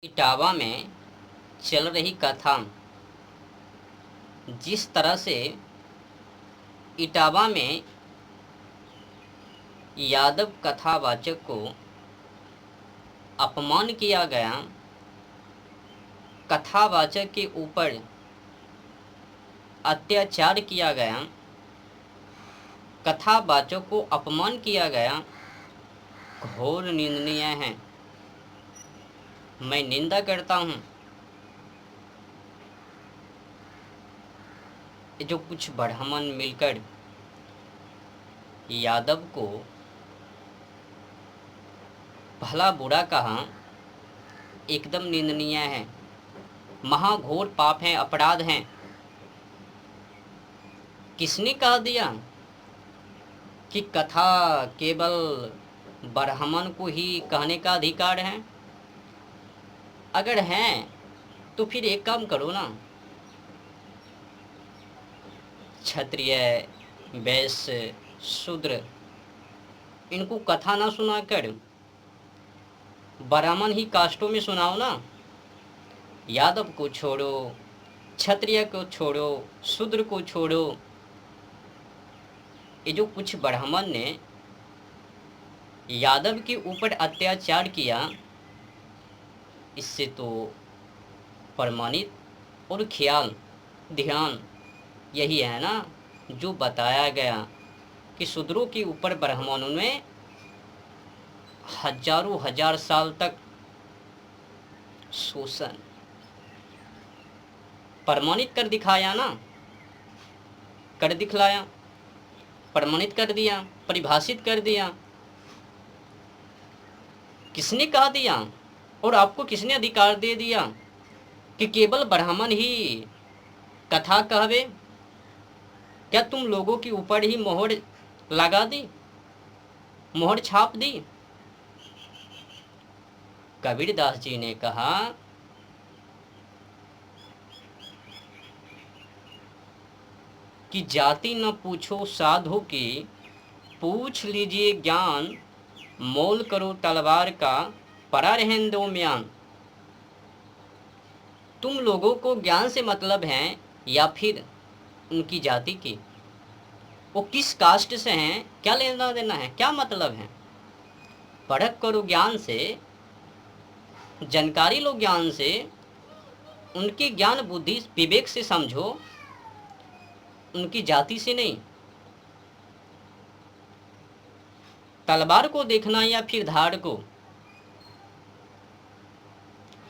इटावा में चल रही कथा। जिस तरह से इटावा में यादव कथावाचक को अपमान किया गया, कथावाचक के ऊपर अत्याचार किया गया, कथावाचक को अपमान किया गया, घोर निंदनीय है। मैं निंदा करता हूँ। जो कुछ ब्राह्मण मिलकर यादव को भला बुरा कहा, एकदम निंदनीय है, महाघोर पाप है, अपराध है। किसने कह दिया कि कथा केवल ब्राह्मण को ही कहने का अधिकार है? अगर है तो फिर एक काम करो ना, क्षत्रिय, वैश्य, शूद्र इनको कथा ना सुनाकर ब्राह्मण ही कास्टों में सुनाओ ना। यादव को छोड़ो, क्षत्रिय को छोड़ो, शूद्र को छोड़ो। ये जो कुछ ब्राह्मण ने यादव के ऊपर अत्याचार किया, इससे तो प्रमाणित और ख्याल ध्यान यही है ना जो बताया गया कि शूद्रों के ऊपर ब्राह्मणों ने हजारों हजार साल तक शोषण प्रमाणित कर दिखाया ना, कर दिखलाया, प्रमाणित कर दिया, परिभाषित कर दिया। किसने कह दिया और आपको किसने अधिकार दे दिया कि केवल ब्राह्मण ही कथा कहवे? क्या तुम लोगों के ऊपर ही मोहर लगा दी, मोहर छाप दी? कबीरदास जी ने कहा कि जाति न पूछो साधु की, पूछ लीजिए ज्ञान, मोल करो तलवार का, परा रहन दो म्यान। तुम लोगों को ज्ञान से मतलब है या फिर उनकी जाति की? वो किस कास्ट से हैं, क्या लेना देना है, क्या मतलब है? परख करो ज्ञान से, जानकारी लो ज्ञान से, उनकी ज्ञान बुद्धि विवेक से समझो, उनकी जाति से नहीं। तलवार को देखना या फिर धार को?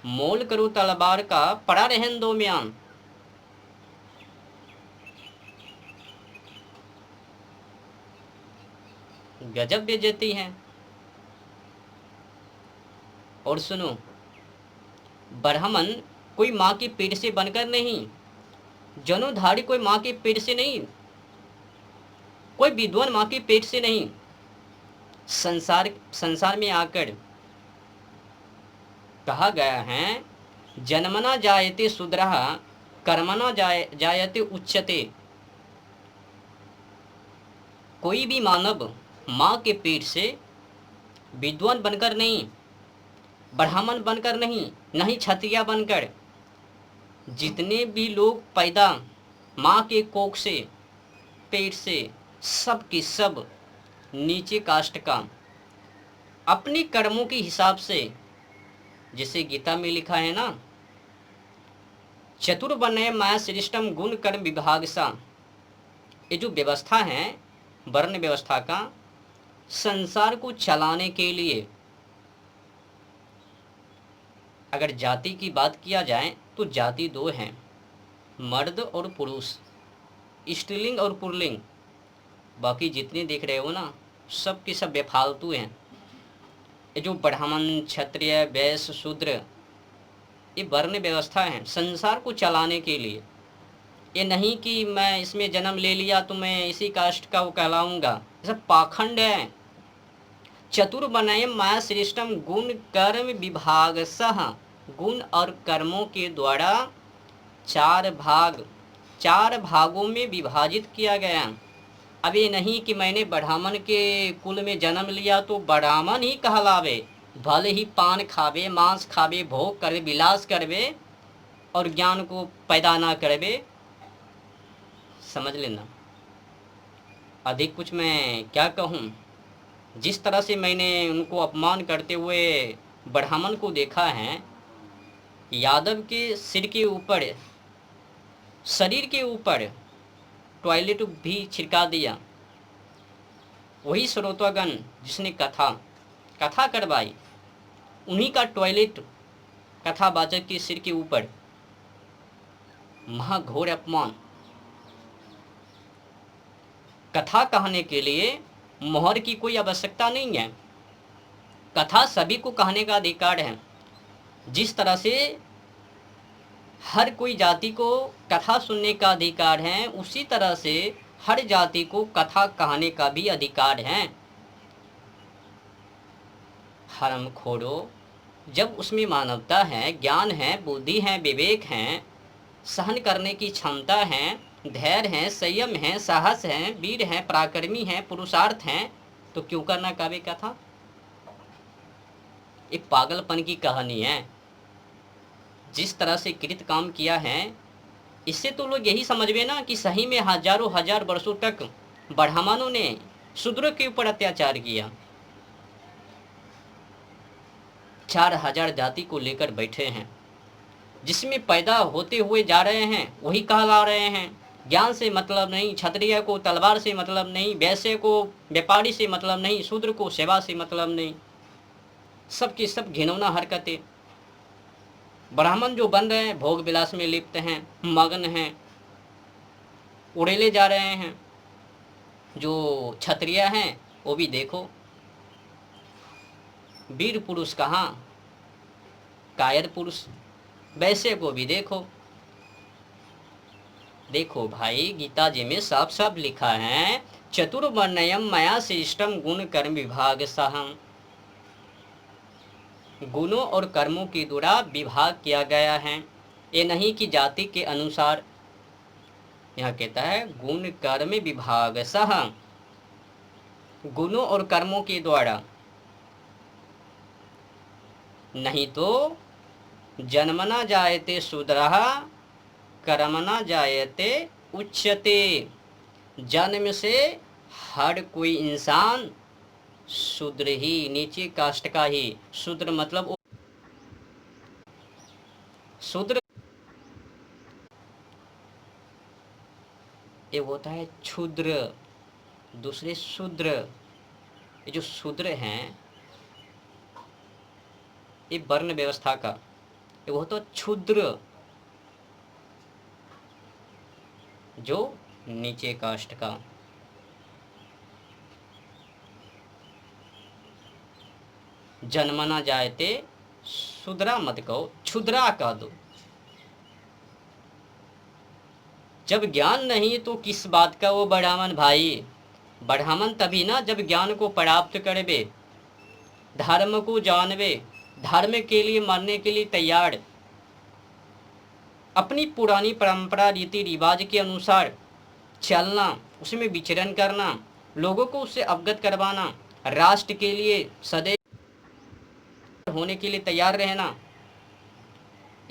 मोल करो तलवार का, पड़ा रहन दो म्यान। गजब बेइज्जती है। और सुनो, ब्राह्मण कोई माँ की पेट से बनकर नहीं, जनुधारी कोई माँ के पेट से नहीं, कोई विद्वान माँ के पेट से नहीं, संसार में आकर कहा गया है जन्मना जायते शूद्रः, कर्मणा जायते उच्यते। कोई भी मानव माँ के पेट से विद्वान बनकर नहीं, ब्राह्मण बनकर नहीं, नहीं क्षत्रिय बनकर, जितने भी लोग पैदा माँ के कोख से, पेट से, सब के सब नीचे कास्ट का, अपने कर्मों के हिसाब से, जैसे गीता में लिखा है ना, चतुर्वर्ण्य माया श्रेष्ठम गुण कर्म विभाग सा। ये जो व्यवस्था है वर्ण व्यवस्था का, संसार को चलाने के लिए अगर जाति की बात किया जाए तो जाति दो हैं, मर्द और पुरुष, स्त्रीलिंग और पुल्लिंग। बाकी जितने देख रहे हो ना, सब के सब बेफालतू हैं। ये जो ब्राह्मण, क्षत्रिय, वैश्य, शूद्र, ये वर्ण व्यवस्था है संसार को चलाने के लिए। ये नहीं कि मैं इसमें जन्म ले लिया तो मैं इसी कास्ट का वो कहलाऊंगा, ये सब पाखंड है। चतुर्वर्ण्य माया श्रेष्ठम गुण कर्म विभाग सह, गुण और कर्मों के द्वारा चार भागों में विभाजित किया गया। अब ये नहीं कि मैंने ब्राह्मण के कुल में जन्म लिया तो ब्राह्मण ही कहलावे, भले ही पान खावे, मांस खावे, भोग करवे, विलास करवे और ज्ञान को पैदा ना करवे, समझ लेना। अधिक कुछ मैं क्या कहूँ। जिस तरह से मैंने उनको अपमान करते हुए ब्राह्मण को देखा है, यादव के सिर के ऊपर, शरीर के ऊपर टॉयलेट भी छिड़का दिया। वही श्रोतागण जिसने कथा करवाई, उन्हीं का टॉयलेट कथावाचक के सिर के ऊपर। महाघोर अपमान। कथा कहने के लिए मोहर की कोई आवश्यकता नहीं है। कथा सभी को कहने का अधिकार है। जिस तरह से हर कोई जाति को कथा सुनने का अधिकार है, उसी तरह से हर जाति को कथा कहने का भी अधिकार है। हरामखोरो, जब उसमें मानवता है, ज्ञान है, बुद्धि है, विवेक है, सहन करने की क्षमता है, धैर्य है, संयम है, साहस है, वीर है, पराक्रमी है, पुरुषार्थ है, तो क्यों करना काव्य कथा। एक पागलपन की कहानी है। जिस तरह से कृत काम किया है, इससे तो लोग यही समझवे ना कि सही में हजारों हजार वर्षों तक ब्राह्मणों ने शूद्रों के ऊपर अत्याचार किया। 4000 जाति को लेकर बैठे हैं, जिसमें पैदा होते हुए जा रहे हैं वही कहला रहे हैं। ज्ञान से मतलब नहीं, क्षत्रिय को तलवार से मतलब नहीं, वैश्य को व्यापारी से मतलब नहीं, शूद्र को सेवा से मतलब नहीं। सबकी सब घिनौना हरकतें। ब्राह्मण जो बन रहे हैं, भोग विलास में लिप्त हैं, मग्न हैं, उड़ेले जा रहे हैं। जो क्षत्रिय हैं वो भी देखो, वीर पुरुष कहाँ, कायर पुरुष। वैसे को भी देखो। देखो भाई, गीता जी में साफ साफ लिखा है, चतुर्वर्ण्यम मया श्रेष्ठम गुण कर्म विभाग सहम। गुणों और कर्मों के द्वारा विभाग किया गया है। ये नहीं कि जाति के अनुसार। यहाँ कहता है गुण कर्म विभाग सहम, गुणों और कर्मों के द्वारा। नहीं तो जन्मना जायते शूद्रः कर्मना जायते उच्यते। जन्म से हर कोई इंसान शूद्र ही, नीचे कास्ट का ही। शूद्र मतलब शूद्र ये होता है क्षुद्र, दूसरे शूद्र। ये जो शूद्र हैं, ये वर्ण व्यवस्था का, ये वो तो क्षुद्र जो नीचे कास्ट का। जन्मना जायते शूद्रा मत कहो, क्षुद्रा कह दो। जब ज्ञान नहीं तो किस बात का वो ब्राह्मण भाई। ब्राह्मण तभी ना जब ज्ञान को प्राप्त करवे, धर्म को जानवे, धर्म के लिए मरने के लिए तैयार, अपनी पुरानी परंपरा रीति रिवाज के अनुसार चलना, उसमें विचरण करना, लोगों को उससे अवगत करवाना, राष्ट्र के लिए सदैव होने के लिए तैयार रहना।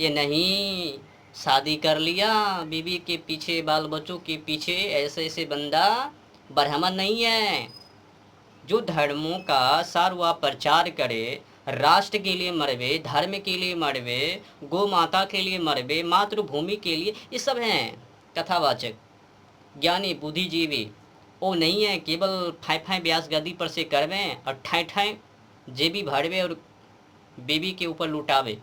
ये नहीं शादी कर लिया, बीवी के पीछे, बाल बच्चों के पीछे, ऐसे ऐसे बंदा ब्राह्मण नहीं है। जो धर्मों का सारवा प्रचार करे, राष्ट्र के लिए मरवे, धर्म के लिए मरवे, गौ माता के लिए मरवे, मातृभूमि के लिए, ये सब हैं कथावाचक, ज्ञानी, बुद्धिजीवी। वो नहीं है केवल फाय फाय ब्यास गद्दी पर से करवें और ठाए ठाए जेबी भरवे और बीवी के ऊपर लुटावे,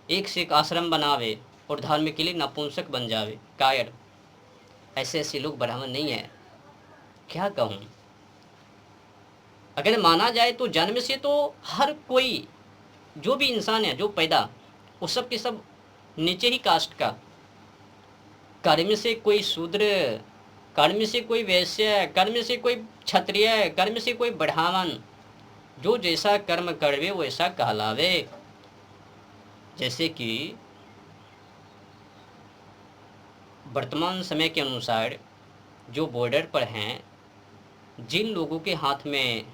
एक से एक आश्रम बनावे और धर्म के लिए नपुंसक बन जावे, कायर। ऐसे ऐसे लोग ब्राह्मण नहीं है। क्या कहूँ। अगर माना जाए तो जन्म से तो हर कोई, जो भी इंसान है, जो पैदा, वो सब के सब नीचे ही कास्ट का। कर्म से कोई शूद्र, कर्म से कोई वैश्य, कर्म से कोई क्षत्रिय, कर्म से कोई ब्राह्मण। जो जैसा कर्म करवे वैसा कहलावे। जैसे कि वर्तमान समय के अनुसार जो बॉर्डर पर हैं, जिन लोगों के हाथ में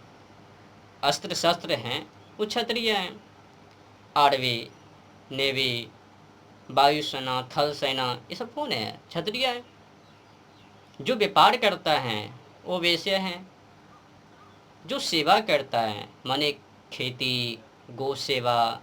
अस्त्र शस्त्र हैं, वो क्षत्रिय हैं। आर्मी, नेवी, वायुसेना, थल सेना, ये सब कौन है? क्षत्रिय है। जो व्यापार करता है वो वैश्य हैं। जो सेवा करता है माने खेती, गौ सेवा,